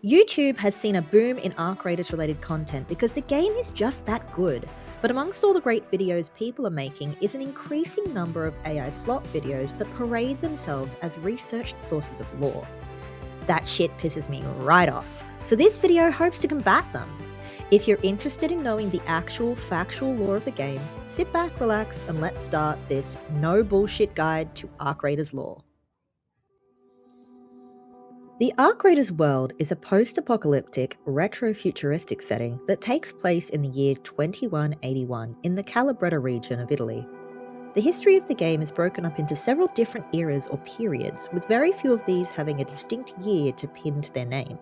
YouTube has seen a boom in Arc Raiders related content because the game is just that good. But amongst all the great videos people are making is an increasing number of AI slot videos that parade themselves as researched sources of lore. That shit pisses me right off, so this video hopes to combat them. If you're interested in knowing the actual factual lore of the game, sit back, relax, and let's start this no bullshit guide to Arc Raiders lore. The Arc Raiders world is a post-apocalyptic, retro-futuristic setting that takes place in the year 2181 in the Calabretta region of Italy. The history of the game is broken up into several different eras or periods, with very few of these having a distinct year to pin to their name.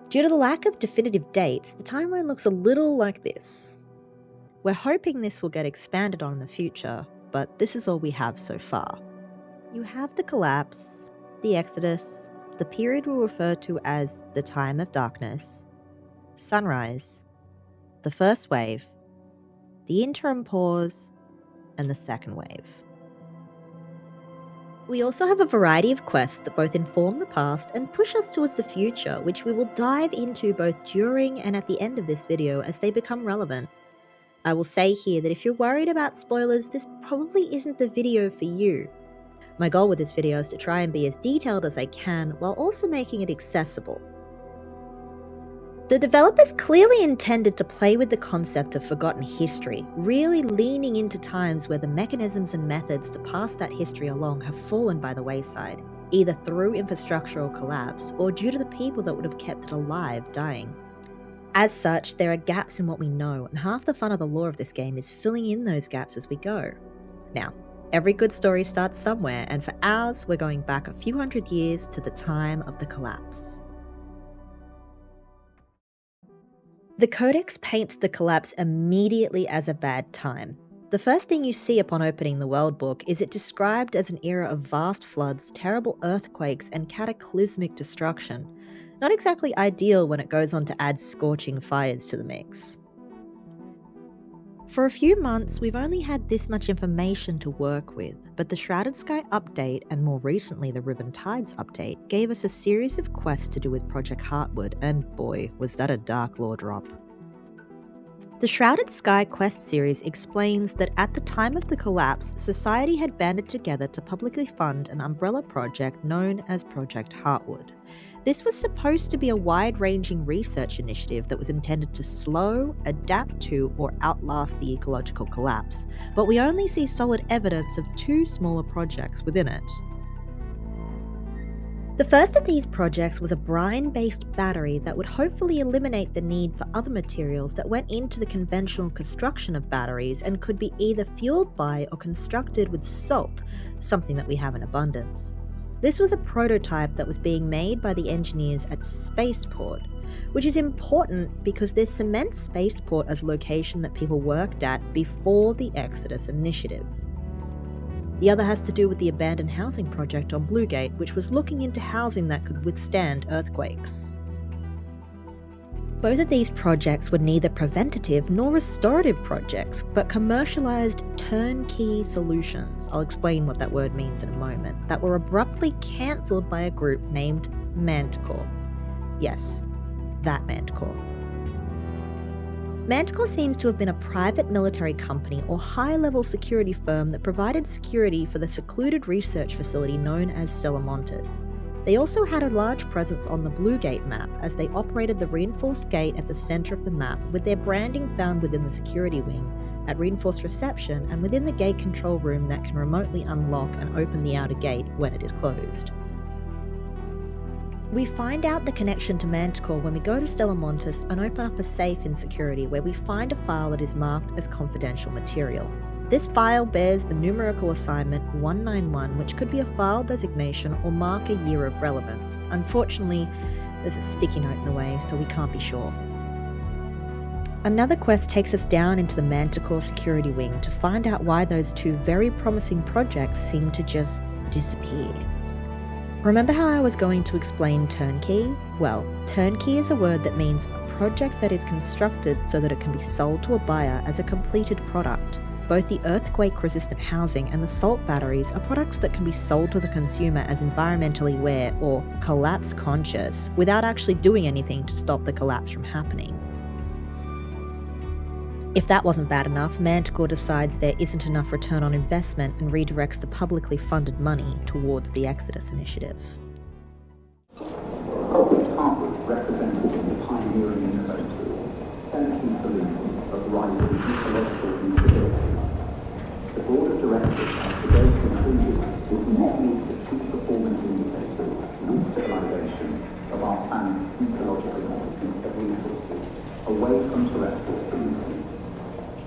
Due to the lack of definitive dates, the timeline looks a little like this. We're hoping this will get expanded on in the future, but this is all we have so far. You have the collapse, the Exodus, the period we'll refer to as the Time of Darkness, Sunrise, the First Wave, the Interim Pause, and the Second Wave. We also have a variety of quests that both inform the past and push us towards the future, which we will dive into both during and at the end of this video as they become relevant. I will say here that if you're worried about spoilers, this probably isn't the video for you. My goal with this video is to try and be as detailed as I can while also making it accessible. The developers clearly intended to play with the concept of forgotten history, really leaning into times where the mechanisms and methods to pass that history along have fallen by the wayside, either through infrastructural collapse or due to the people that would have kept it alive dying. As such, there are gaps in what we know, and half the fun of the lore of this game is filling in those gaps as we go. Now, every good story starts somewhere, and for ours, we're going back a few hundred years to the time of the collapse. The Codex paints the collapse immediately as a bad time. The first thing you see upon opening the world book is it described as an era of vast floods, terrible earthquakes, and cataclysmic destruction. Not exactly ideal when it goes on to add scorching fires to the mix. For a few months, we've only had this much information to work with, but the Shrouded Sky update, and more recently the Riven Tides update, gave us a series of quests to do with Project Heartwood, and boy, was that a dark lore drop. The Shrouded Sky quest series explains that at the time of the collapse, society had banded together to publicly fund an umbrella project known as Project Heartwood. This was supposed to be a wide-ranging research initiative that was intended to slow, adapt to, or outlast the ecological collapse, but we only see solid evidence of two smaller projects within it. The first of these projects was a brine-based battery that would hopefully eliminate the need for other materials that went into the conventional construction of batteries and could be either fueled by or constructed with salt, something that we have in abundance. This was a prototype that was being made by the engineers at Spaceport, which is important because there's cement Spaceport as a location that people worked at before the Exodus initiative. The other has to do with the abandoned housing project on Bluegate, which was looking into housing that could withstand earthquakes. Both of these projects were neither preventative nor restorative projects, but commercialized turnkey solutions, I'll explain what that word means in a moment, that were abruptly cancelled by a group named Manticore. Yes, that Manticore. Manticore seems to have been a private military company or high-level security firm that provided security for the secluded research facility known as Stella Montis. They also had a large presence on the Bluegate map as they operated the reinforced gate at the centre of the map, with their branding found within the security wing, at reinforced reception, and within the gate control room that can remotely unlock and open the outer gate when it is closed. We find out the connection to Manticore when we go to Stella Montis and open up a safe in security where we find a file that is marked as confidential material. This file bears the numerical assignment 191, which could be a file designation or mark a year of relevance. Unfortunately, there's a sticky note in the way, so we can't be sure. Another quest takes us down into the Manticore security wing to find out why those two very promising projects seem to just disappear. Remember how I was going to explain turnkey? Well, turnkey is a word that means a project that is constructed so that it can be sold to a buyer as a completed product. Both the earthquake-resistant housing and the salt batteries are products that can be sold to the consumer as environmentally aware or collapse-conscious without actually doing anything to stop the collapse from happening. If that wasn't bad enough, Manticore decides there isn't enough return on investment and redirects the publicly funded money towards the Exodus initiative. Corporate Harvard represented the pioneering innovators, centering solutions of rising ecological instability. The board of directors have today concluded it will not meet the key performance indicators and stabilization of our planet's ecological needs of resources away from terrestrial solutions.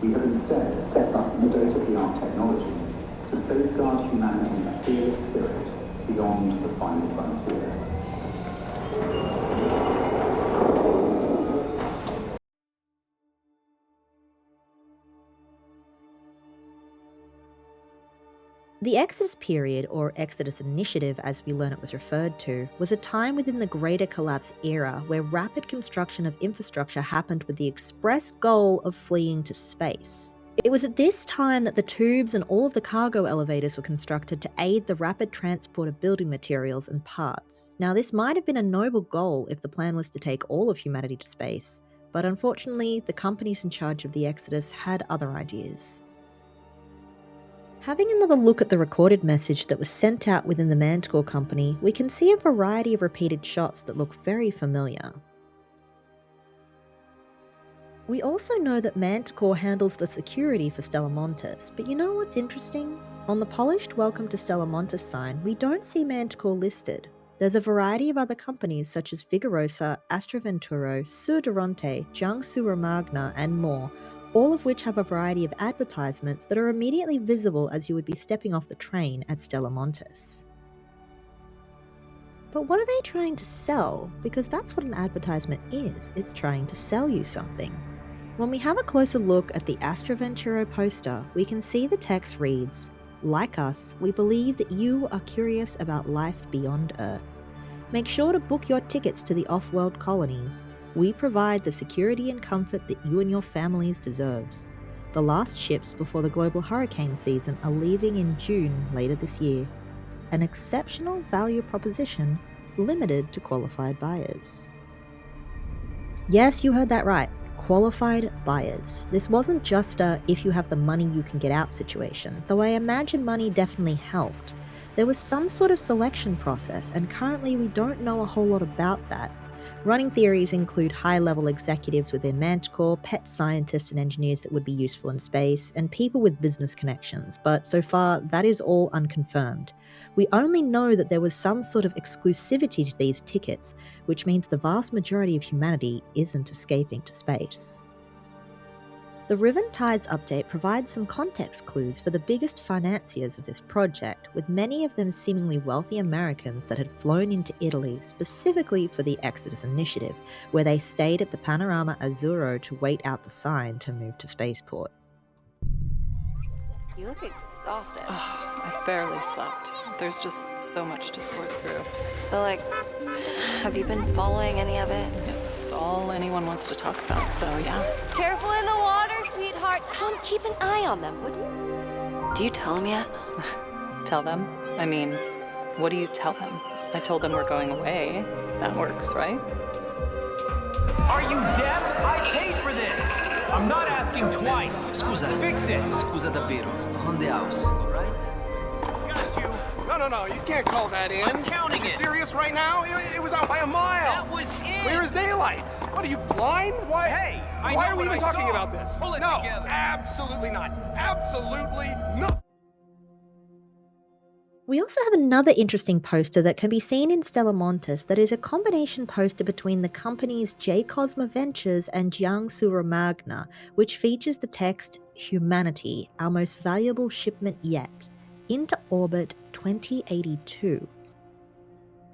We have instead set up state-of-the-art technology to safeguard humanity's fearless spirit beyond the final frontier. The Exodus period, or Exodus Initiative as we learn it was referred to, was a time within the Greater Collapse era where rapid construction of infrastructure happened with the express goal of fleeing to space. It was at this time that the tubes and all of the cargo elevators were constructed to aid the rapid transport of building materials and parts. Now, this might have been a noble goal if the plan was to take all of humanity to space, but unfortunately, the companies in charge of the Exodus had other ideas. Having another look at the recorded message that was sent out within the Manticore Company, we can see a variety of repeated shots that look very familiar. We also know that Manticore handles the security for Stella Montis, but you know what's interesting? On the polished Welcome to Stella Montis sign, we don't see Manticore listed. There's a variety of other companies such as Vigorosa, Astroventuro, Sur Durante, Jiangsu Romagna, and more, all of which have a variety of advertisements that are immediately visible as you would be stepping off the train at Stella Montis. But what are they trying to sell? Because that's what an advertisement is, it's trying to sell you something. When we have a closer look at the Astroventuro poster, we can see the text reads, "Like us, we believe that you are curious about life beyond Earth. Make sure to book your tickets to the off-world colonies. We provide the security and comfort that you and your families deserves. The last ships before the global hurricane season are leaving in June later this year. An exceptional value proposition limited to qualified buyers." Yes, you heard that right. Qualified buyers. This wasn't just a if you have the money you can get out situation, though I imagine money definitely helped. There was some sort of selection process, and currently we don't know a whole lot about that. Running theories include high-level executives within Manticore, pet scientists and engineers that would be useful in space, and people with business connections, but so far that is all unconfirmed. We only know that there was some sort of exclusivity to these tickets, which means the vast majority of humanity isn't escaping to space. The Riven Tides update provides some context clues for the biggest financiers of this project, with many of them seemingly wealthy Americans that had flown into Italy specifically for the Exodus initiative, where they stayed at the Panorama Azzurro to wait out the sign to move to spaceport. You look exhausted. Ugh, I barely slept. There's just so much to sort through. So, have you been following any of it? It's all anyone wants to talk about, so yeah. Careful in the water, sweetheart. Tell him keep an eye on them, would you? Do you tell him yet? Tell them? I mean, what do you tell them? I told them we're going away. That works, right? Are you deaf? I paid for this! I'm not asking twice. Scusa. Fix it. Scusa davvero. On the house, right? Got you. No, you can't call that in. I'm counting Are you it. serious right now? It was out by a mile. That was it. Clear as daylight. What, are you blind? Why? Hey, I why know are we what even I talking saw. about this? Pull it no, together. absolutely not. Absolutely not. We also have another interesting poster that can be seen in Stella Montis that is a combination poster between the companies J Cosma Ventures and Jiangsu Romagna, which features the text, "Humanity, our most valuable shipment yet. Into orbit 2082.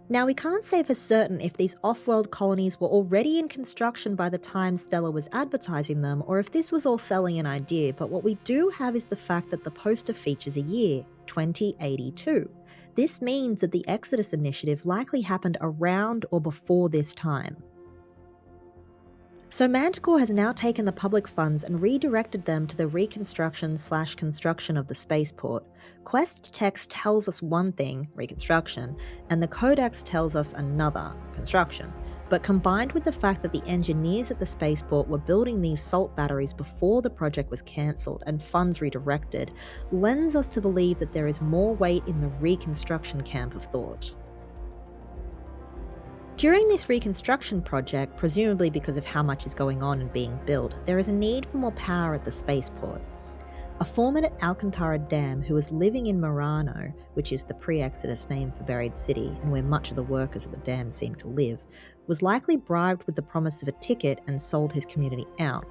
Now, we can't say for certain if these off-world colonies were already in construction by the time Stella was advertising them, or if this was all selling an idea, but what we do have is the fact that the poster features a year, 2082. This means that the Exodus initiative likely happened around or before this time. So Manticore has now taken the public funds and redirected them to the reconstruction/construction of the spaceport. Quest text tells us one thing, reconstruction, and the Codex tells us another, construction. But combined with the fact that the engineers at the spaceport were building these salt batteries before the project was cancelled and funds redirected, lends us to believe that there is more weight in the reconstruction camp of thought. During this reconstruction project, presumably because of how much is going on and being built, there is a need for more power at the spaceport. A foreman at Alcantara Dam who was living in Murano, which is the pre-Exodus name for Buried City and where much of the workers at the dam seem to live, was likely bribed with the promise of a ticket and sold his community out.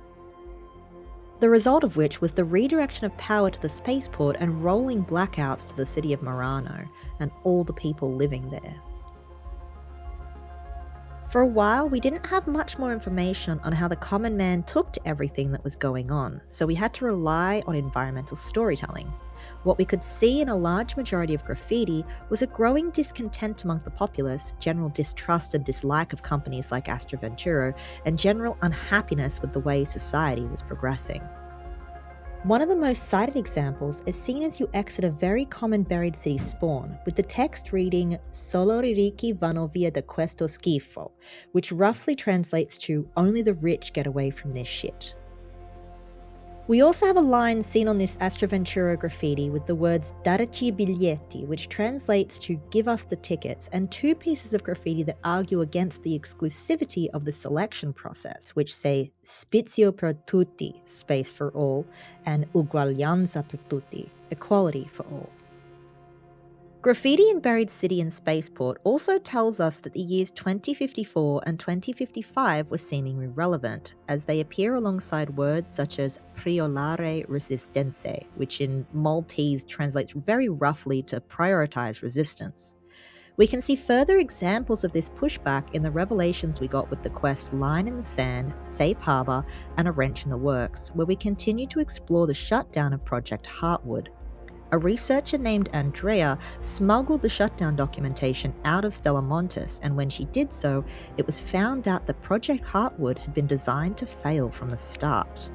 The result of which was the redirection of power to the spaceport and rolling blackouts to the city of Murano and all the people living there. For a while, we didn't have much more information on how the common man took to everything that was going on, so we had to rely on environmental storytelling. What we could see in a large majority of graffiti was a growing discontent among the populace, general distrust and dislike of companies like AstroVenturo, and general unhappiness with the way society was progressing. One of the most cited examples is seen as you exit a very common Buried City spawn, with the text reading "Solo i ricchi vanno via da questo schifo," which roughly translates to "only the rich get away from this shit." We also have a line seen on this AstroVenturo graffiti with the words "Darci biglietti," which translates to "give us the tickets," and two pieces of graffiti that argue against the exclusivity of the selection process, which say "Spazio per tutti," space for all, and "Uguaglianza per tutti," equality for all. Graffiti in Buried City and Spaceport also tells us that the years 2054 and 2055 were seemingly relevant, as they appear alongside words such as "priolare resistenze," which in Maltese translates very roughly to prioritize resistance. We can see further examples of this pushback in the revelations we got with the quest Line in the Sand, Safe Harbour, and A Wrench in the Works, where we continue to explore the shutdown of Project Heartwood. A researcher named Andrea smuggled the shutdown documentation out of Stella Montis, and when she did so, it was found out that Project Heartwood had been designed to fail from the start.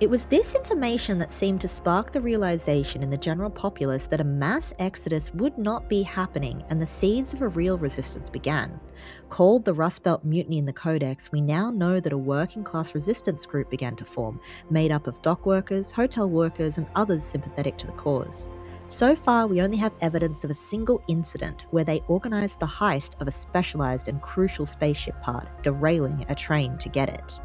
It was this information that seemed to spark the realization in the general populace that a mass exodus would not be happening, and the seeds of a real resistance began. Called the Rust Belt Mutiny in the Codex, we now know that a working-class resistance group began to form, made up of dock workers, hotel workers, and others sympathetic to the cause. So far, we only have evidence of a single incident where they organized the heist of a specialized and crucial spaceship part, derailing a train to get it.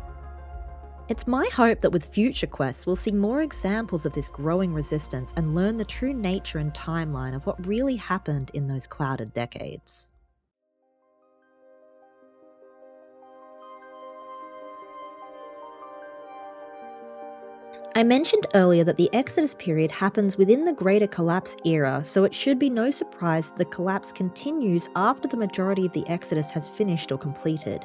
It's my hope that with future quests we'll see more examples of this growing resistance and learn the true nature and timeline of what really happened in those clouded decades. I mentioned earlier that the Exodus period happens within the Greater Collapse era, so it should be no surprise that the collapse continues after the majority of the Exodus has finished or completed.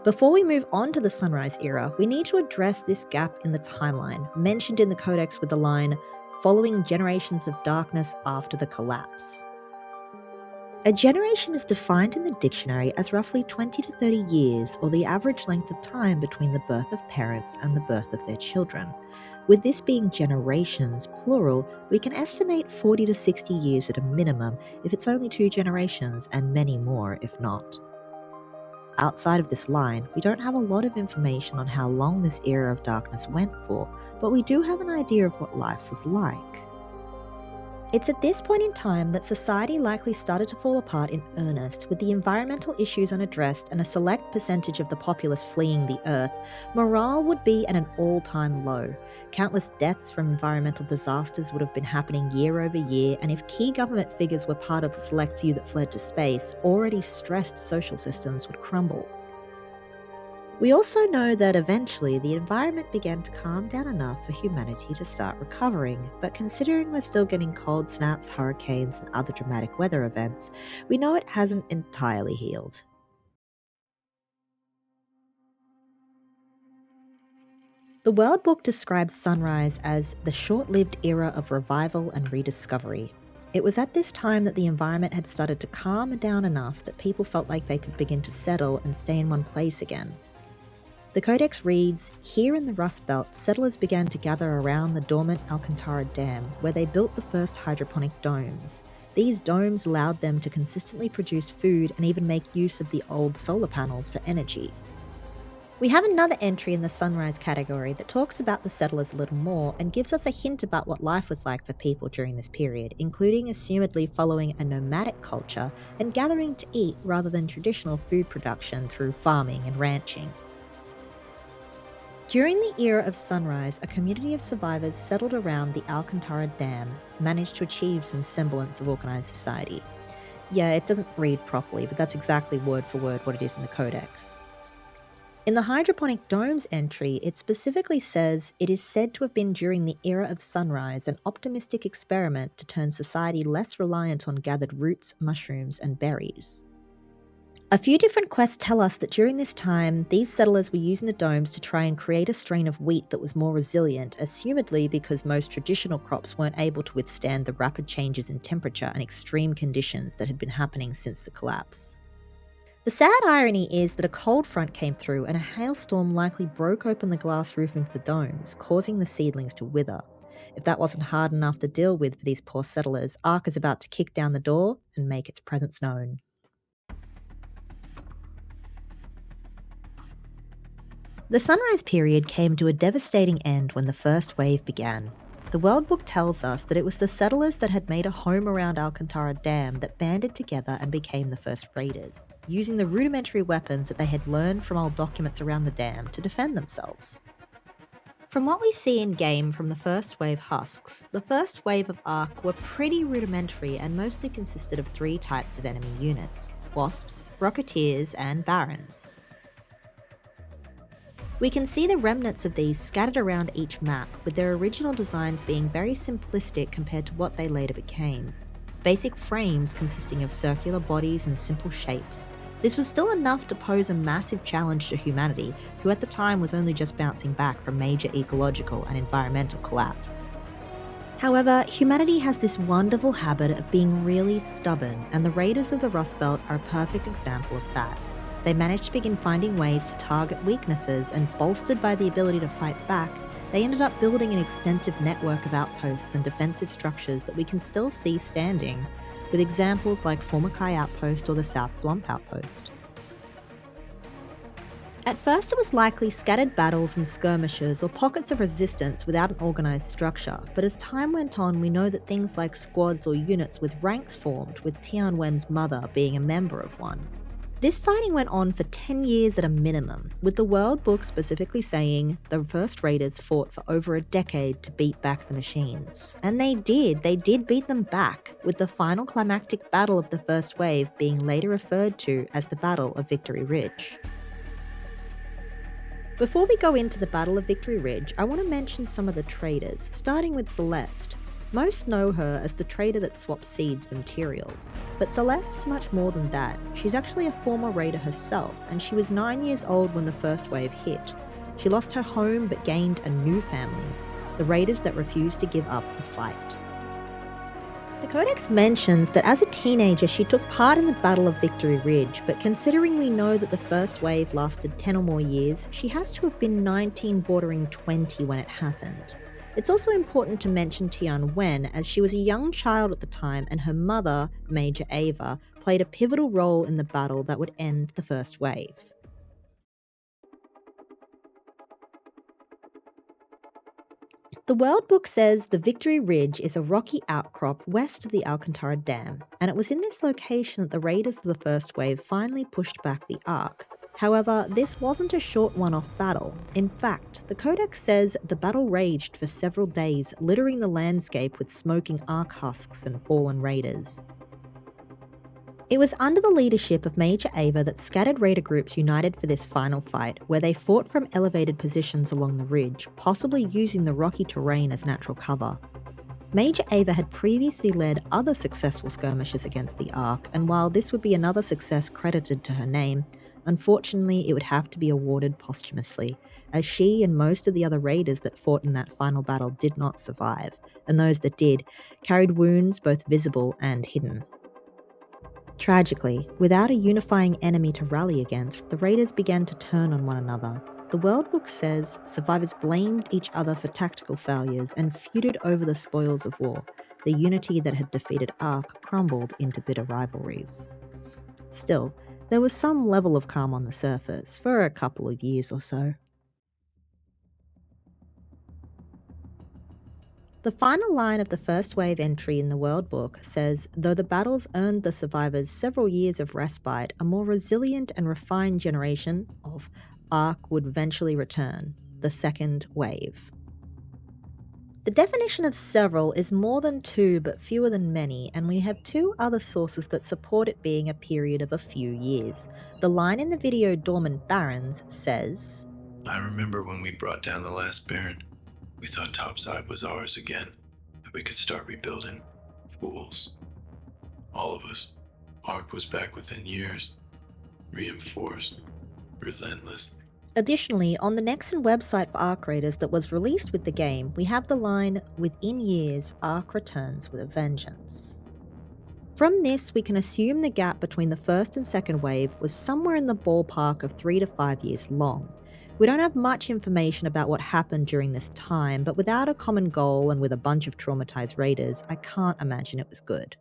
Before we move on to the Sunrise era, we need to address this gap in the timeline, mentioned in the Codex with the line, "following generations of darkness after the collapse." A generation is defined in the dictionary as roughly 20 to 30 years, or the average length of time between the birth of parents and the birth of their children. With this being generations, plural, we can estimate 40 to 60 years at a minimum if it's only 2 generations, and many more if not. Outside of this line, we don't have a lot of information on how long this era of darkness went for, but we do have an idea of what life was like. It's at this point in time that society likely started to fall apart in earnest, with the environmental issues unaddressed and a select percentage of the populace fleeing the Earth. Morale would be at an all-time low. Countless deaths from environmental disasters would have been happening year over year, and if key government figures were part of the select few that fled to space, already stressed social systems would crumble. We also know that eventually the environment began to calm down enough for humanity to start recovering, but considering we're still getting cold snaps, hurricanes, and other dramatic weather events, we know it hasn't entirely healed. The World Book describes Sunrise as the short-lived era of revival and rediscovery. It was at this time that the environment had started to calm down enough that people felt like they could begin to settle and stay in one place again. The codex reads, "Here in the Rust Belt, settlers began to gather around the dormant Alcantara Dam, where they built the first hydroponic domes. These domes allowed them to consistently produce food and even make use of the old solar panels for energy." We have another entry in the Sunrise category that talks about the settlers a little more and gives us a hint about what life was like for people during this period, including assumedly following a nomadic culture and gathering to eat rather than traditional food production through farming and ranching. During the era of Sunrise, a community of survivors settled around the Alcantara Dam managed to achieve some semblance of organised society. Yeah, it doesn't read properly, but that's exactly word for word what it is in the codex. In the hydroponic domes entry, it specifically says it is said to have been during the era of Sunrise an optimistic experiment to turn society less reliant on gathered roots, mushrooms, and berries. A few different quests tell us that during this time, these settlers were using the domes to try and create a strain of wheat that was more resilient, assumedly because most traditional crops weren't able to withstand the rapid changes in temperature and extreme conditions that had been happening since the collapse. The sad irony is that a cold front came through and a hailstorm likely broke open the glass roofing of the domes, causing the seedlings to wither. If that wasn't hard enough to deal with for these poor settlers, Ark is about to kick down the door and make its presence known. The Sunrise period came to a devastating end when the first wave began. The World Book tells us that it was the settlers that had made a home around Alcantara Dam that banded together and became the first raiders, using the rudimentary weapons that they had learned from old documents around the dam to defend themselves. From what we see in-game from the first wave husks, the first wave of Ark were pretty rudimentary and mostly consisted of 3 types of enemy units: Wasps, Rocketeers, and Barons. We can see the remnants of these scattered around each map, with their original designs being very simplistic compared to what they later became. Basic frames consisting of circular bodies and simple shapes. This was still enough to pose a massive challenge to humanity, who at the time was only just bouncing back from major ecological and environmental collapse. However, humanity has this wonderful habit of being really stubborn, and the Raiders of the Rust Belt are a perfect example of that. They managed to begin finding ways to target weaknesses, and bolstered by the ability to fight back, they ended up building an extensive network of outposts and defensive structures that we can still see standing, with examples like Formikai Outpost or the South Swamp Outpost. At first it was likely scattered battles and skirmishes or pockets of resistance without an organised structure, but as time went on we know that things like squads or units with ranks formed, with Tian Wen's mother being a member of one. This fighting went on for 10 years at a minimum, with the World Book specifically saying the first raiders fought for over a decade to beat back the machines. And they did beat them back, with the final climactic battle of the first wave being later referred to as the Battle of Victory Ridge. Before we go into the Battle of Victory Ridge, I want to mention some of the traders, starting with Celeste. Most know her as the trader that swaps seeds for materials, but Celeste is much more than that. She's actually a former raider herself, and she was 9 years old when the first wave hit. She lost her home but gained a new family, the raiders that refused to give up the fight. The Codex mentions that as a teenager she took part in the Battle of Victory Ridge, but considering we know that the first wave lasted 10 or more years, she has to have been 19 bordering 20 when it happened. It's also important to mention Tian Wen, as she was a young child at the time and her mother, Major Ava, played a pivotal role in the battle that would end the first wave. The World Book says the Victory Ridge is a rocky outcrop west of the Alcantara Dam, and it was in this location that the raiders of the first wave finally pushed back the Ark. However, this wasn't a short one-off battle. In fact, the Codex says the battle raged for several days, littering the landscape with smoking Ark husks and fallen raiders. It was under the leadership of Major Ava that scattered raider groups united for this final fight, where they fought from elevated positions along the ridge, possibly using the rocky terrain as natural cover. Major Ava had previously led other successful skirmishes against the Ark, and while this would be another success credited to her name, unfortunately it would have to be awarded posthumously, as she and most of the other raiders that fought in that final battle did not survive, and those that did carried wounds both visible and hidden. Tragically, without a unifying enemy to rally against, the raiders began to turn on one another. the World Book says survivors blamed each other for tactical failures and feuded over the spoils of war. The unity that had defeated Ark crumbled into bitter rivalries. Still, there was some level of calm on the surface for a couple of years or so. The final line of the first wave entry in the World Book says, though the battles earned the survivors several years of respite, a more resilient and refined generation of Ark would eventually return, the second wave. The definition of several is more than two but fewer than many, and we have two other sources that support it being a period of a few years. The line in the video Dormant Barrens says, I remember when we brought down the last Baron. We thought topside was ours again, that we could start rebuilding. Fools. All of us. Ark was back within years. Reinforced. Relentless. Additionally, on the Nexon website for Ark Raiders that was released with the game, we have the line, within years, Ark returns with a vengeance. From this, we can assume the gap between the first and second wave was somewhere in the ballpark of 3 to 5 years long. We don't have much information about what happened during this time, but without a common goal and with a bunch of traumatized raiders, I can't imagine it was good.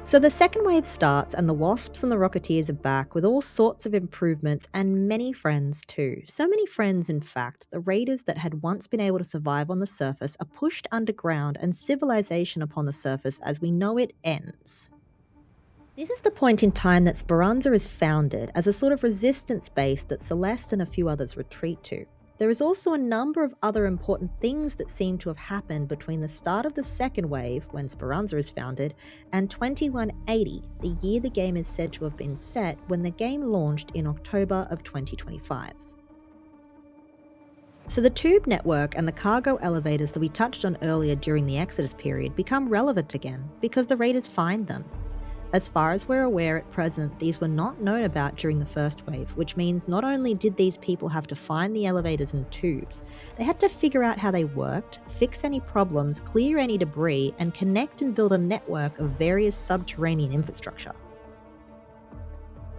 So the second wave starts and the Wasps and the Rocketeers are back with all sorts of improvements and many friends too. So many friends, in fact, the raiders that had once been able to survive on the surface are pushed underground and civilization upon the surface as we know it ends. This is the point in time that Speranza is founded as a sort of resistance base that Celeste and a few others retreat to. There is also a number of other important things that seem to have happened between the start of the second wave, when Speranza is founded, and 2180, the year the game is said to have been set when the game launched in October of 2025. So the tube network and the cargo elevators that we touched on earlier during the Exodus period become relevant again because the raiders find them. As far as we're aware at present, these were not known about during the first wave, which means not only did these people have to find the elevators and tubes, they had to figure out how they worked, fix any problems, clear any debris, and connect and build a network of various subterranean infrastructure.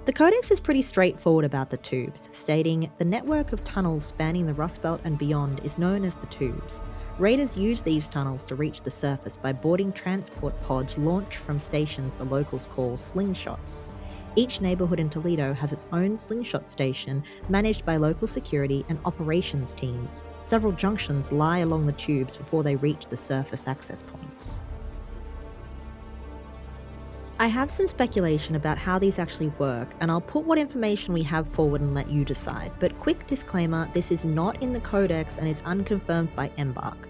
The Codex is pretty straightforward about the tubes, stating the network of tunnels spanning the Rust Belt and beyond is known as the tubes. Raiders use these tunnels to reach the surface by boarding transport pods launched from stations the locals call slingshots. Each neighborhood in Toledo has its own slingshot station managed by local security and operations teams. Several junctions lie along the tubes before they reach the surface access points. I have some speculation about how these actually work, and I'll put what information we have forward and let you decide, but quick disclaimer, this is not in the Codex and is unconfirmed by Embark.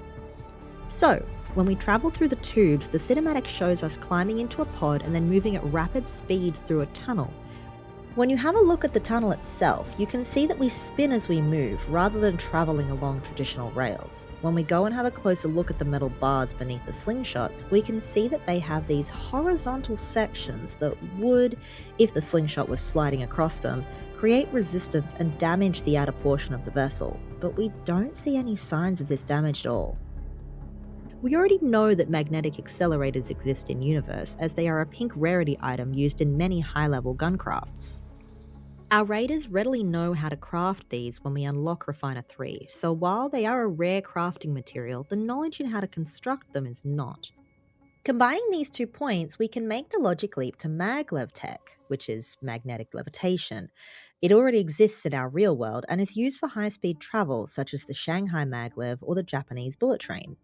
So, when we travel through the tubes, the cinematic shows us climbing into a pod and then moving at rapid speeds through a tunnel. When you have a look at the tunnel itself, you can see that we spin as we move, rather than travelling along traditional rails. When we go and have a closer look at the metal bars beneath the slingshots, we can see that they have these horizontal sections that would, if the slingshot was sliding across them, create resistance and damage the outer portion of the vessel. But we don't see any signs of this damage at all. We already know that magnetic accelerators exist in universe, as they are a pink rarity item used in many high-level gun crafts. Our raiders readily know how to craft these when we unlock Refiner 3, so while they are a rare crafting material, the knowledge in how to construct them is not. Combining these 2 points, we can make the logic leap to maglev tech, which is magnetic levitation. It already exists in our real world and is used for high-speed travel, such as the Shanghai maglev or the Japanese bullet train.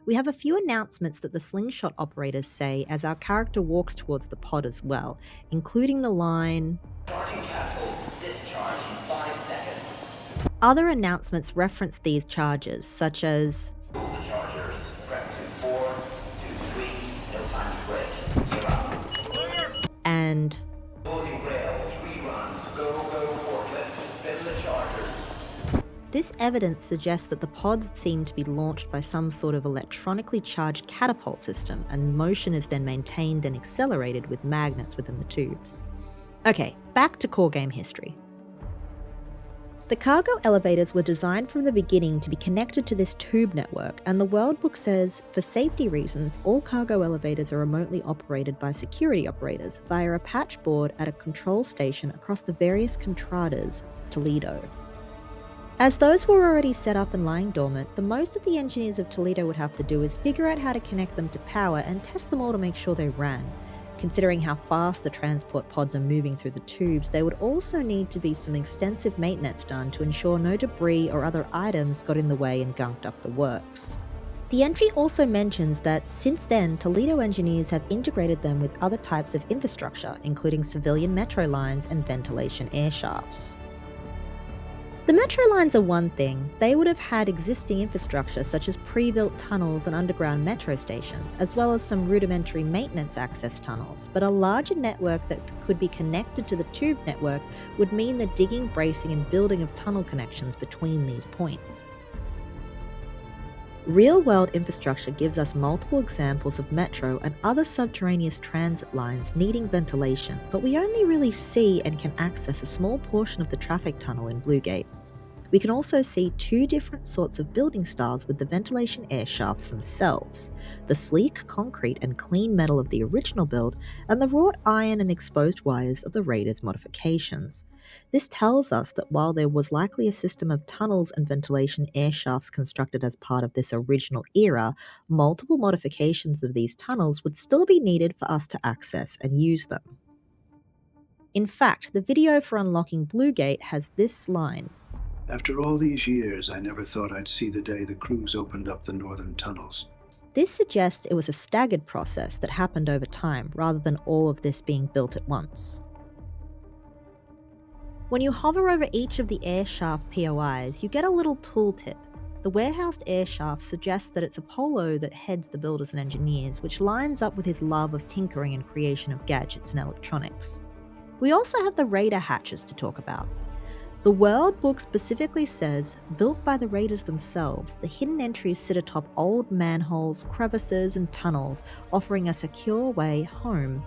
We have a few announcements that the slingshot operators say as our character walks towards the pod as well, including the line, Charging capsule, discharge in 5 seconds. Other announcements reference these charges, such as, Pull the chargers, prep to 4, 2, 3, no time to quit. You're up. and Closing rails, reruns, go, forklift, spin the chargers. this evidence suggests that the pods seem to be launched by some sort of electronically charged catapult system, and motion is then maintained and accelerated with magnets within the tubes. Okay, back to core game history. The cargo elevators were designed from the beginning to be connected to this tube network, and the World Book says, for safety reasons, all cargo elevators are remotely operated by security operators via a patch board at a control station across the various contradas of Toledo. As those were already set up and lying dormant, the most that the engineers of Toledo would have to do is figure out how to connect them to power and test them all to make sure they ran. Considering how fast the transport pods are moving through the tubes, there would also need to be some extensive maintenance done to ensure no debris or other items got in the way and gunked up the works. The entry also mentions that since then, Toledo engineers have integrated them with other types of infrastructure, including civilian metro lines and ventilation air shafts. The metro lines are one thing. They would have had existing infrastructure such as pre-built tunnels and underground metro stations, as well as some rudimentary maintenance access tunnels, but a larger network that could be connected to the tube network would mean the digging, bracing and building of tunnel connections between these points. Real-world infrastructure gives us multiple examples of metro and other subterraneous transit lines needing ventilation, but we only really see and can access a small portion of the traffic tunnel in Bluegate. We can also see two different sorts of building styles with the ventilation air shafts themselves, the sleek concrete and clean metal of the original build, and the wrought iron and exposed wires of the Raiders' modifications. This tells us that while there was likely a system of tunnels and ventilation air shafts constructed as part of this original era, multiple modifications of these tunnels would still be needed for us to access and use them. In fact, the video for unlocking Bluegate has this line. After all these years, I never thought I'd see the day the crews opened up the northern tunnels. This suggests it was a staggered process that happened over time, rather than all of this being built at once. When you hover over each of the air shaft POIs, you get a little tooltip. The warehoused air shaft suggests that it's Apollo that heads the builders and engineers, which lines up with his love of tinkering and creation of gadgets and electronics. We also have the Raider hatches to talk about. The World Book specifically says, built by the Raiders themselves, the hidden entries sit atop old manholes, crevices and tunnels, offering a secure way home.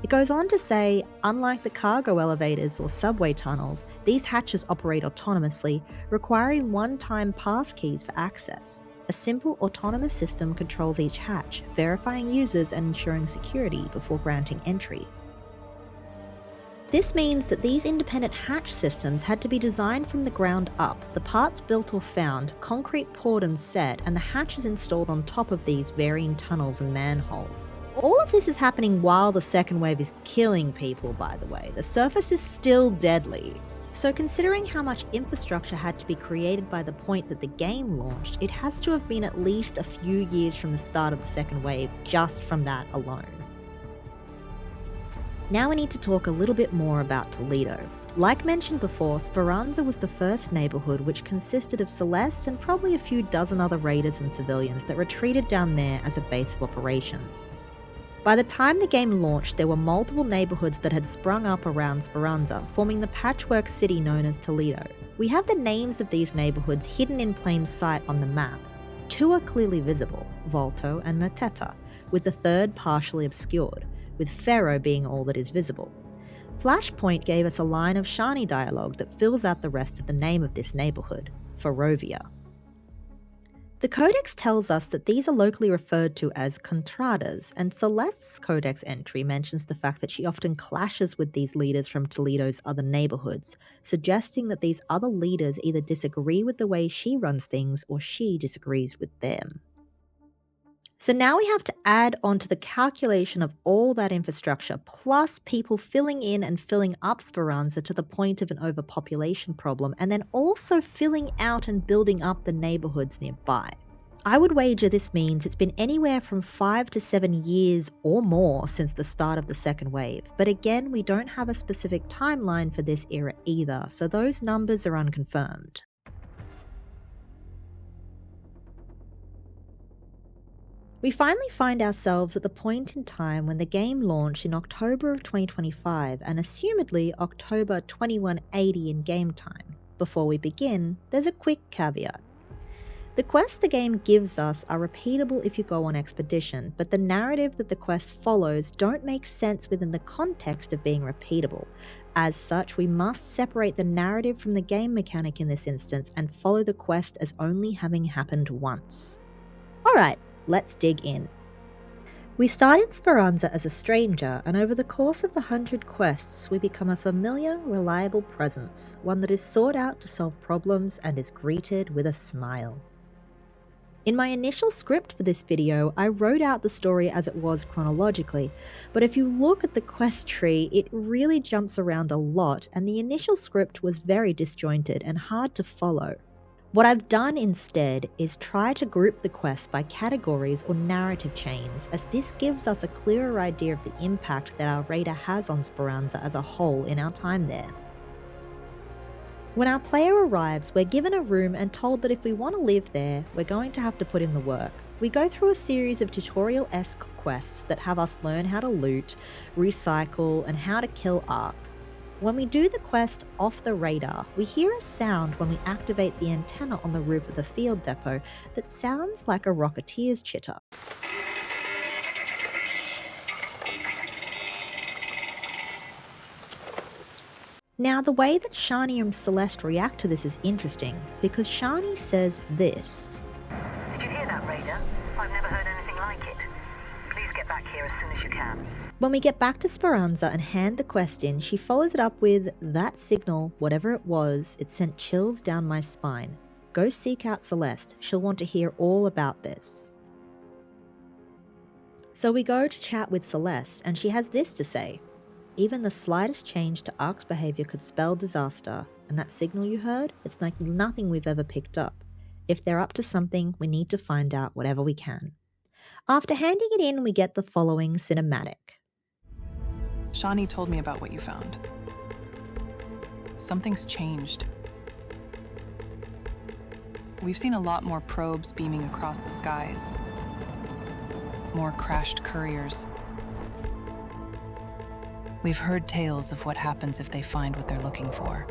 It goes on to say, unlike the cargo elevators or subway tunnels, these hatches operate autonomously, requiring one-time pass keys for access. A simple autonomous system controls each hatch, verifying users and ensuring security before granting entry. This means that these independent hatch systems had to be designed from the ground up, the parts built or found, concrete poured and set, and the hatches installed on top of these varying tunnels and manholes. All of this is happening while the second wave is killing people, by the way. The surface is still deadly. So considering how much infrastructure had to be created by the point that the game launched, it has to have been at least a few years from the start of the second wave, just from that alone. Now we need to talk a little bit more about Toledo. Like mentioned before, Speranza was the first neighbourhood which consisted of Celeste and probably a few dozen other raiders and civilians that retreated down there as a base of operations. By the time the game launched, there were multiple neighbourhoods that had sprung up around Speranza, forming the patchwork city known as Toledo. We have the names of these neighbourhoods hidden in plain sight on the map. Two are clearly visible, Volto and Mertetta, with the third partially obscured, with Ferro being all that is visible. Flashpoint gave us a line of Shani dialogue that fills out the rest of the name of this neighbourhood, Ferrovia. The Codex tells us that these are locally referred to as contradas, and Celeste's Codex entry mentions the fact that she often clashes with these leaders from Toledo's other neighbourhoods, suggesting that these other leaders either disagree with the way she runs things or she disagrees with them. So now we have to add on to the calculation of all that infrastructure, plus people filling in and filling up Speranza to the point of an overpopulation problem, and then also filling out and building up the neighbourhoods nearby. I would wager this means it's been anywhere from 5 to 7 years or more since the start of the second wave, but again, we don't have a specific timeline for this era either, so those numbers are unconfirmed. We finally find ourselves at the point in time when the game launched in October of 2025 and assumedly October 2180 in game time. Before we begin, there's a quick caveat. The quests the game gives us are repeatable if you go on expedition, but the narrative that the quest follows don't make sense within the context of being repeatable. As such, we must separate the narrative from the game mechanic in this instance and follow the quest as only having happened once. Alright, let's dig in. We start in Speranza as a stranger, and over the course of the 100 quests, we become a familiar, reliable presence, one that is sought out to solve problems and is greeted with a smile. In my initial script for this video, I wrote out the story as it was chronologically, but if you look at the quest tree, it really jumps around a lot, and the initial script was very disjointed and hard to follow. What I've done instead is try to group the quests by categories or narrative chains, as this gives us a clearer idea of the impact that our raider has on Speranza as a whole in our time there. When our player arrives, we're given a room and told that if we want to live there, we're going to have to put in the work. We go through a series of tutorial-esque quests that have us learn how to loot, recycle, and how to kill Ark. When we do the quest off the radar, we hear a sound when we activate the antenna on the roof of the field depot that sounds like a rocketeer's chitter. Now, the way that Shani and Celeste react to this is interesting, because Shani says this. Did you hear that, Raider? I've never heard anything like it. Please get back here as soon as you can. When we get back to Speranza and hand the quest in, she follows it up with, "That signal, whatever it was, it sent chills down my spine. Go seek out Celeste. She'll want to hear all about this." So we go to chat with Celeste, and she has this to say. "Even the slightest change to Ark's behavior could spell disaster, and that signal you heard, it's like nothing we've ever picked up. If they're up to something, we need to find out whatever we can." After handing it in, we get the following cinematic. Shani told me about what you found. Something's changed. We've seen a lot more probes beaming across the skies. More crashed couriers. We've heard tales of what happens if they find what they're looking for.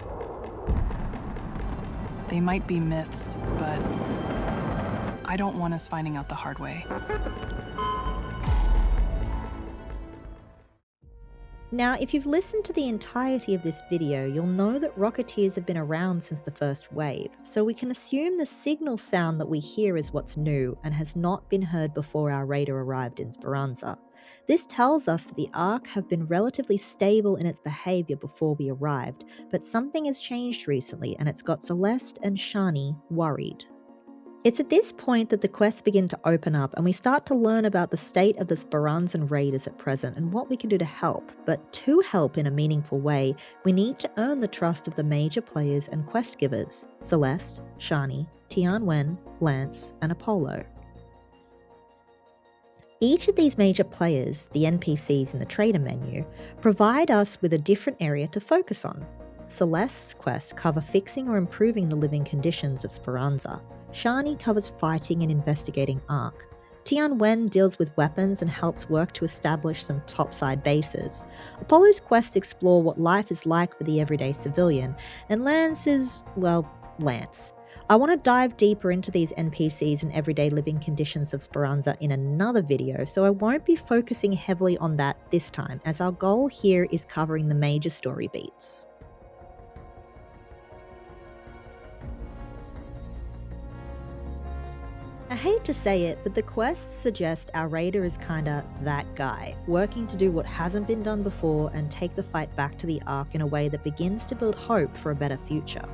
They might be myths, but I don't want us finding out the hard way. Now, if you've listened to the entirety of this video, you'll know that rocketeers have been around since the first wave, so we can assume the signal sound that we hear is what's new and has not been heard before our raider arrived in Speranza. This tells us that the Ark have been relatively stable in its behavior before we arrived, but something has changed recently and it's got Celeste and Shani worried. It's at this point that the quests begin to open up and we start to learn about the state of the Speranzan raiders at present and what we can do to help. But to help in a meaningful way, we need to earn the trust of the major players and quest givers: Celeste, Shani, Tianwen, Lance, and Apollo. Each of these major players, the NPCs in the trader menu, provide us with a different area to focus on. Celeste's quests cover fixing or improving the living conditions of Speranza. Shani covers fighting and investigating Ark. Tianwen deals with weapons and helps work to establish some topside bases. Apollo's quests explore what life is like for the everyday civilian, and Lance is, well, Lance. I want to dive deeper into these NPCs and everyday living conditions of Speranza in another video, so I won't be focusing heavily on that this time, as our goal here is covering the major story beats. I hate to say it, but the quests suggest our raider is kinda that guy, working to do what hasn't been done before and take the fight back to the Ark in a way that begins to build hope for a better future.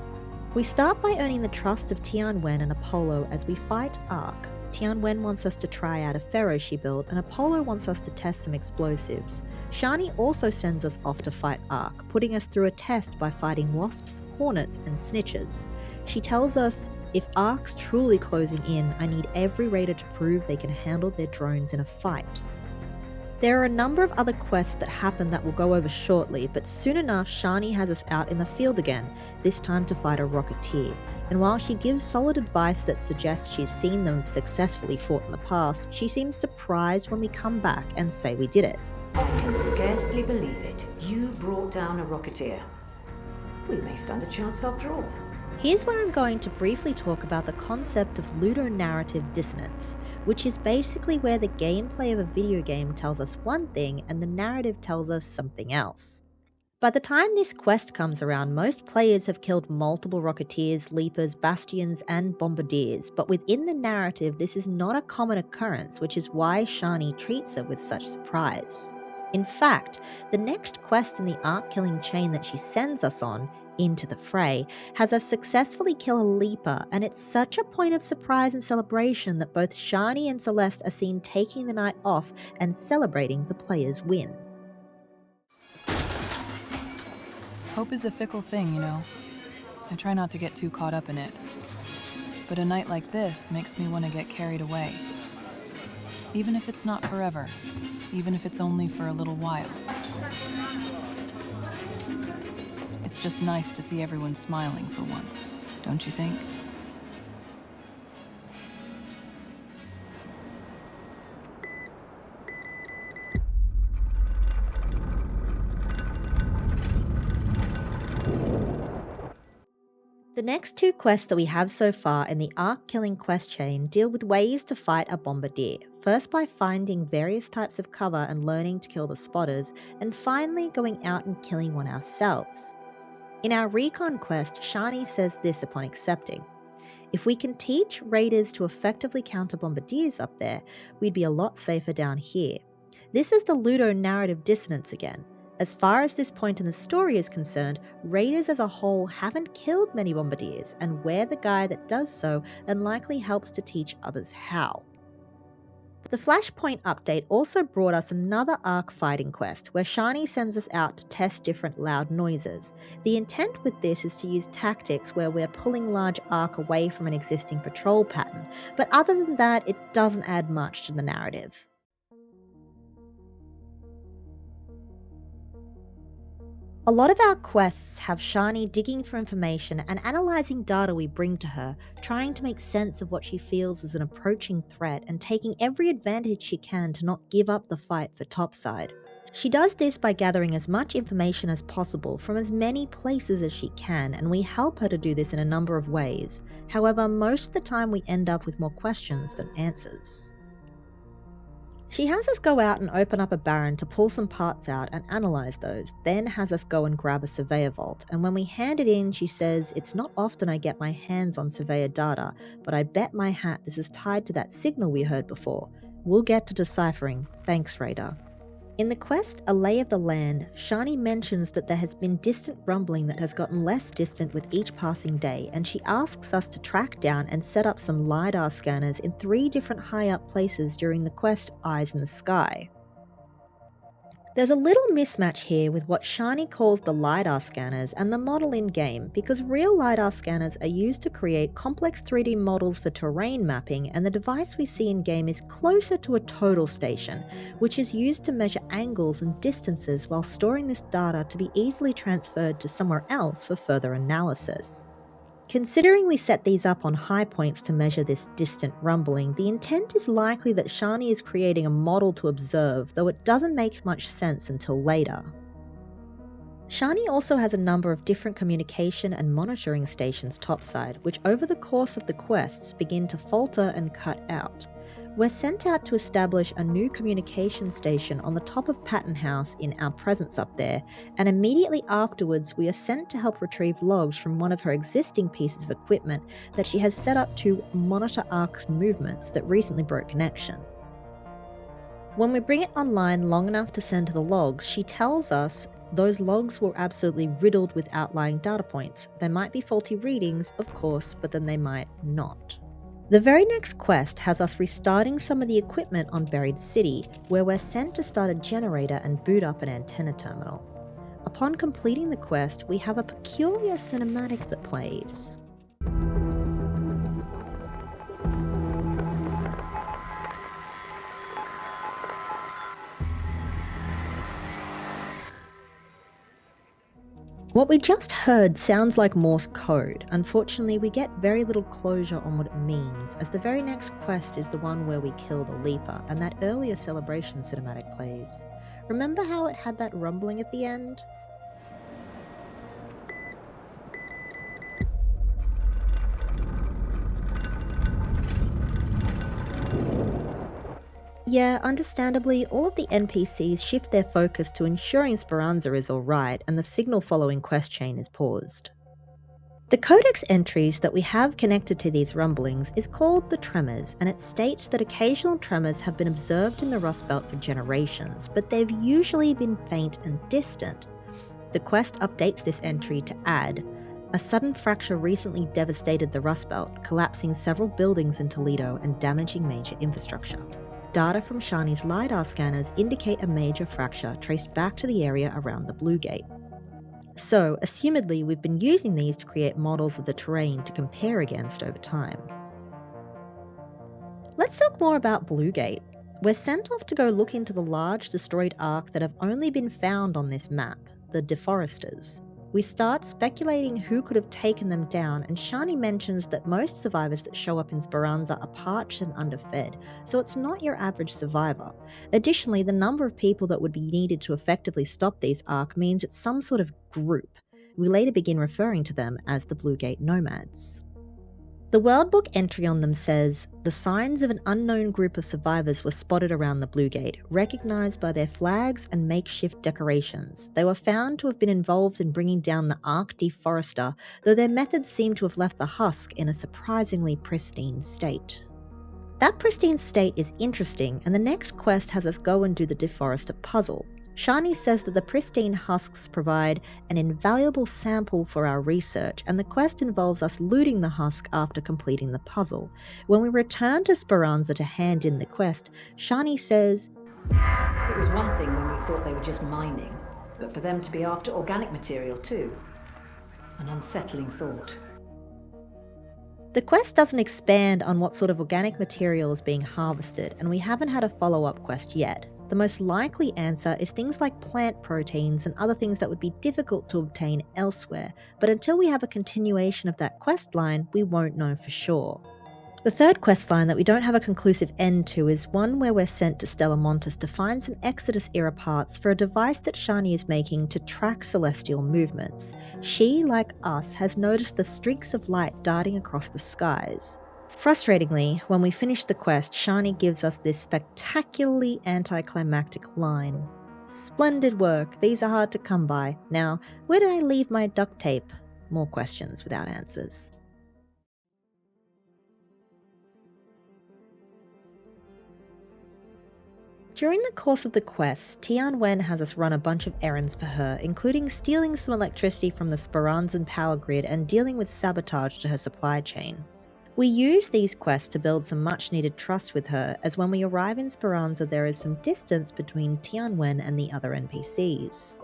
We start by earning the trust of Tianwen and Apollo as we fight Ark. Tianwen wants us to try out a pharaoh she built, and Apollo wants us to test some explosives. Shani also sends us off to fight Ark, putting us through a test by fighting wasps, hornets, and snitches. She tells us, "If Ark's truly closing in, I need every raider to prove they can handle their drones in a fight." There are a number of other quests that happen that we'll go over shortly, but soon enough Shani has us out in the field again, this time to fight a rocketeer. And while she gives solid advice that suggests she's seen them successfully fought in the past, she seems surprised when we come back and say we did it. I can scarcely believe it. You brought down a rocketeer. We may stand a chance after all. Here's where I'm going to briefly talk about the concept of ludonarrative dissonance, which is basically where the gameplay of a video game tells us one thing and the narrative tells us something else. By the time this quest comes around, most players have killed multiple Rocketeers, Leapers, Bastions, and Bombardiers, but within the narrative this is not a common occurrence, which is why Shani treats it with such surprise. In fact, the next quest in the arc-killing chain that she sends us on, Into the Fray, has us successfully kill a Leaper, and it's such a point of surprise and celebration that both Shani and Celeste are seen taking the night off and celebrating the player's win. Hope is a fickle thing, you know. I try not to get too caught up in it. But a night like this makes me want to get carried away. Even if it's not forever. Even if it's only for a little while. It's just nice to see everyone smiling for once, don't you think? The next two quests that we have so far in the arc-killing quest chain deal with ways to fight a Bombardier, first by finding various types of cover and learning to kill the spotters, and finally going out and killing one ourselves. In our recon quest, Shani says this upon accepting: if we can teach raiders to effectively counter Bombardiers up there, we'd be a lot safer down here. This is the ludonarrative dissonance again. As far as this point in the story is concerned, raiders as a whole haven't killed many Bombardiers, and we're the guy that does so and likely helps to teach others how. The Flashpoint update also brought us another Arc fighting quest, where Shani sends us out to test different loud noises. The intent with this is to use tactics where we're pulling large Arc away from an existing patrol pattern, but other than that, it doesn't add much to the narrative. A lot of our quests have Shani digging for information and analysing data we bring to her, trying to make sense of what she feels is an approaching threat and taking every advantage she can to not give up the fight for topside. She does this by gathering as much information as possible from as many places as she can, and we help her to do this in a number of ways. However, most of the time we end up with more questions than answers. She has us go out and open up a barren to pull some parts out and analyse those, then has us go and grab a surveyor vault, and when we hand it in she says, "It's not often I get my hands on surveyor data, but I bet my hat this is tied to that signal we heard before. We'll get to deciphering, thanks Raider." In the quest A Lay of the Land, Shani mentions that there has been distant rumbling that has gotten less distant with each passing day, and she asks us to track down and set up some LiDAR scanners in 3 different high-up places during the quest Eyes in the Sky. There's a little mismatch here with what Shani calls the LiDAR scanners and the model in-game, because real LiDAR scanners are used to create complex 3D models for terrain mapping, and the device we see in-game is closer to a total station, which is used to measure angles and distances while storing this data to be easily transferred to somewhere else for further analysis. Considering we set these up on high points to measure this distant rumbling, the intent is likely that Shani is creating a model to observe, though it doesn't make much sense until later. Shani also has a number of different communication and monitoring stations topside, which over the course of the quests begin to falter and cut out. We're sent out to establish a new communication station on the top of Patton House in our presence up there, and immediately afterwards we are sent to help retrieve logs from one of her existing pieces of equipment that she has set up to monitor Ark's movements that recently broke connection. When we bring it online long enough to send her the logs, she tells us those logs were absolutely riddled with outlying data points. They might be faulty readings, of course, but then they might not. The very next quest has us restarting some of the equipment on Buried City, where we're sent to start a generator and boot up an antenna terminal. Upon completing the quest, we have a peculiar cinematic that plays. What we just heard sounds like Morse code. Unfortunately, we get very little closure on what it means, as the very next quest is the one where we kill the Leaper, and that earlier celebration cinematic plays. Remember how it had that rumbling at the end? Yeah, understandably, all of the NPCs shift their focus to ensuring Speranza is alright, and the signal following quest chain is paused. The codex entries that we have connected to these rumblings is called the Tremors, and it states that occasional tremors have been observed in the Rust Belt for generations, but they've usually been faint and distant. The quest updates this entry to add, a sudden fracture recently devastated the Rust Belt, collapsing several buildings in Toledo and damaging major infrastructure. Data from Shani's LiDAR scanners indicate a major fracture traced back to the area around the Blue Gate. So, assumedly, we've been using these to create models of the terrain to compare against over time. Let's talk more about Blue Gate. We're sent off to go look into the large destroyed ark that have only been found on this map, the Deforesters. We start speculating who could have taken them down, and Shani mentions that most survivors that show up in Speranza are parched and underfed, so it's not your average survivor. Additionally, the number of people that would be needed to effectively stop these Ark means it's some sort of group. We later begin referring to them as the Blue Gate Nomads. The World Book entry on them says, the signs of an unknown group of survivors were spotted around the Blue Gate, recognized by their flags and makeshift decorations. They were found to have been involved in bringing down the Ark Deforester, though their methods seem to have left the husk in a surprisingly pristine state. That pristine state is interesting, and the next quest has us go and do the Deforester puzzle. Shani says that the pristine husks provide an invaluable sample for our research, and the quest involves us looting the husk after completing the puzzle. When we return to Speranza to hand in the quest, Shani says, It was one thing when we thought they were just mining, but for them to be after organic material too. An unsettling thought. The quest doesn't expand on what sort of organic material is being harvested, and we haven't had a follow-up quest yet. The most likely answer is things like plant proteins and other things that would be difficult to obtain elsewhere, but until we have a continuation of that quest line, we won't know for sure. The third quest line that we don't have a conclusive end to is one where we're sent to Stella Montis to find some Exodus-era parts for a device that Shani is making to track celestial movements. She, like us, has noticed the streaks of light darting across the skies. Frustratingly, when we finish the quest, Shani gives us this spectacularly anticlimactic line. Splendid work, these are hard to come by. Now, where did I leave my duct tape? More questions without answers. During the course of the quest, Tian Wen has us run a bunch of errands for her, including stealing some electricity from the Speranzan power grid and dealing with sabotage to her supply chain. We use these quests to build some much-needed trust with her, as when we arrive in Speranza there is some distance between Tian Wen and the other NPCs.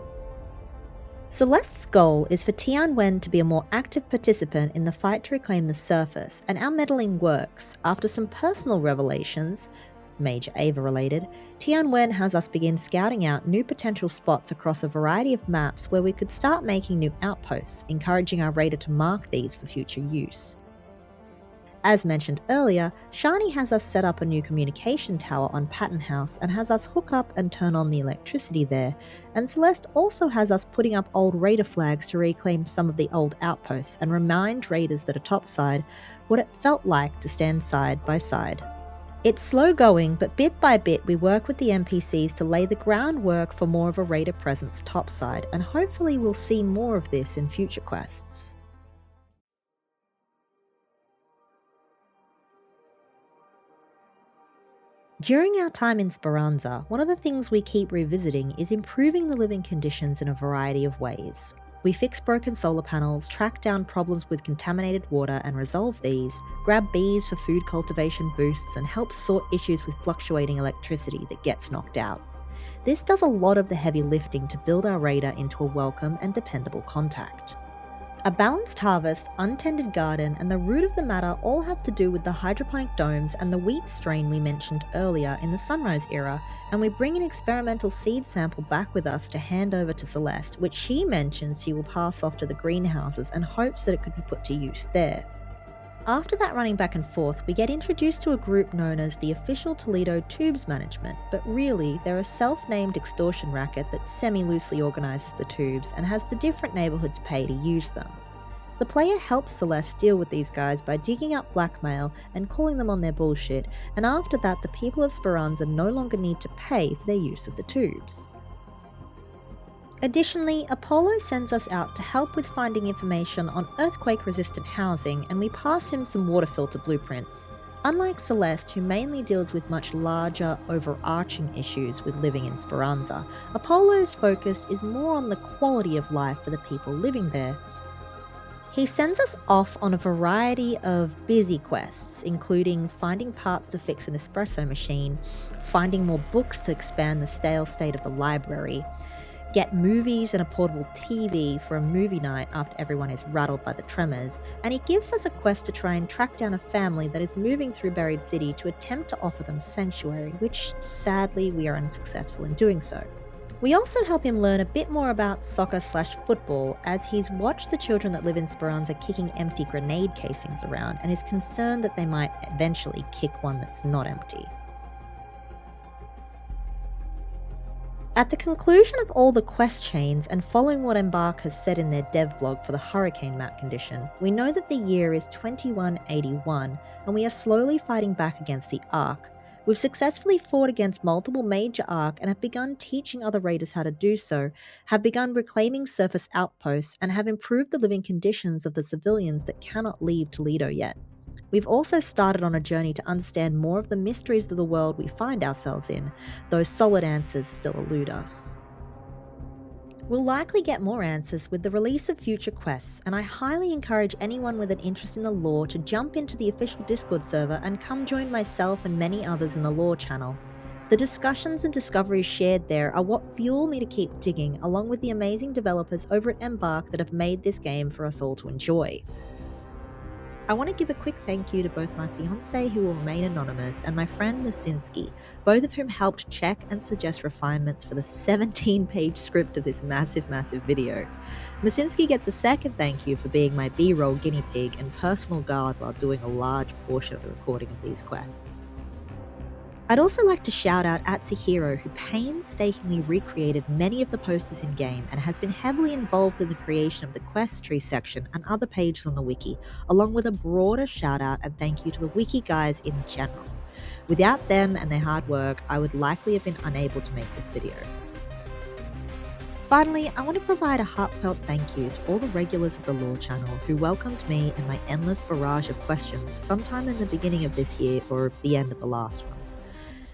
Celeste's goal is for Tian Wen to be a more active participant in the fight to reclaim the surface, and our meddling works. After some personal revelations, Major Ava related, Tian Wen has us begin scouting out new potential spots across a variety of maps where we could start making new outposts, encouraging our raider to mark these for future use. As mentioned earlier, Shani has us set up a new communication tower on Patton House and has us hook up and turn on the electricity there, and Celeste also has us putting up old raider flags to reclaim some of the old outposts and remind raiders that are topside what it felt like to stand side by side. It's slow going, but bit by bit we work with the NPCs to lay the groundwork for more of a raider presence topside, and hopefully we'll see more of this in future quests. During our time in Speranza, one of the things we keep revisiting is improving the living conditions in a variety of ways. We fix broken solar panels, track down problems with contaminated water and resolve these, grab bees for food cultivation boosts, and help sort issues with fluctuating electricity that gets knocked out. This does a lot of the heavy lifting to build our raider into a welcome and dependable contact. A balanced harvest, untended garden, and the root of the matter all have to do with the hydroponic domes and the wheat strain we mentioned earlier in the Sunrise era, and we bring an experimental seed sample back with us to hand over to Celeste, which she mentions she will pass off to the greenhouses and hopes that it could be put to use there. After that running back and forth, we get introduced to a group known as the Official Toledo Tubes Management, but really they're a self-named extortion racket that semi-loosely organises the tubes and has the different neighbourhoods pay to use them. The player helps Celeste deal with these guys by digging up blackmail and calling them on their bullshit, and after that the people of Speranza no longer need to pay for their use of the tubes. Additionally, Apollo sends us out to help with finding information on earthquake-resistant housing, and we pass him some water filter blueprints. Unlike Celeste, who mainly deals with much larger, overarching issues with living in Speranza, Apollo's focus is more on the quality of life for the people living there. He sends us off on a variety of busy quests, including finding parts to fix an espresso machine, finding more books to expand the stale state of the library, get movies and a portable TV for a movie night after everyone is rattled by the tremors, and he gives us a quest to try and track down a family that is moving through Buried City to attempt to offer them sanctuary, which sadly we are unsuccessful in doing so. We also help him learn a bit more about soccer/football, as he's watched the children that live in Speranza kicking empty grenade casings around and is concerned that they might eventually kick one that's not empty. At the conclusion of all the quest chains, and following what Embark has said in their dev blog for the hurricane map condition, we know that the year is 2181, and we are slowly fighting back against the Ark. We've successfully fought against multiple major Ark and have begun teaching other raiders how to do so, have begun reclaiming surface outposts, and have improved the living conditions of the civilians that cannot leave Toledo yet. We've also started on a journey to understand more of the mysteries of the world we find ourselves in, though solid answers still elude us. We'll likely get more answers with the release of future quests, and I highly encourage anyone with an interest in the lore to jump into the official Discord server and come join myself and many others in the lore channel. The discussions and discoveries shared there are what fuel me to keep digging, along with the amazing developers over at Embark that have made this game for us all to enjoy. I want to give a quick thank you to both my fiancé, who will remain anonymous, and my friend Masinski, both of whom helped check and suggest refinements for the 17-page script of this massive video. Masinski gets a second thank you for being my B-roll guinea pig and personal guard while doing a large portion of the recording of these quests. I'd also like to shout out Atsuhiro, who painstakingly recreated many of the posters in-game and has been heavily involved in the creation of the quest tree section and other pages on the wiki, along with a broader shout out and thank you to the wiki guys in general. Without them and their hard work, I would likely have been unable to make this video. Finally, I want to provide a heartfelt thank you to all the regulars of the lore channel who welcomed me and my endless barrage of questions sometime in the beginning of this year or the end of the last one.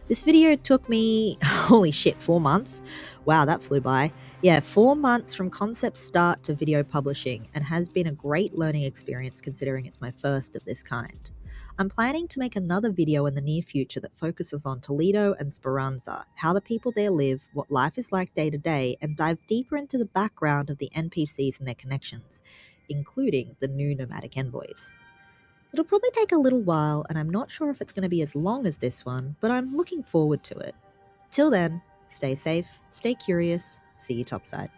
This video took me, holy shit, 4 months? Wow, that flew by. Yeah, 4 months from concept start to video publishing, and has been a great learning experience considering it's my first of this kind. I'm planning to make another video in the near future that focuses on Toledo and Speranza, how the people there live, what life is like day to day, and dive deeper into the background of the NPCs and their connections, including the new nomadic envoys. It'll probably take a little while, and I'm not sure if it's going to be as long as this one, but I'm looking forward to it. Till then, stay safe, stay curious, see you topside.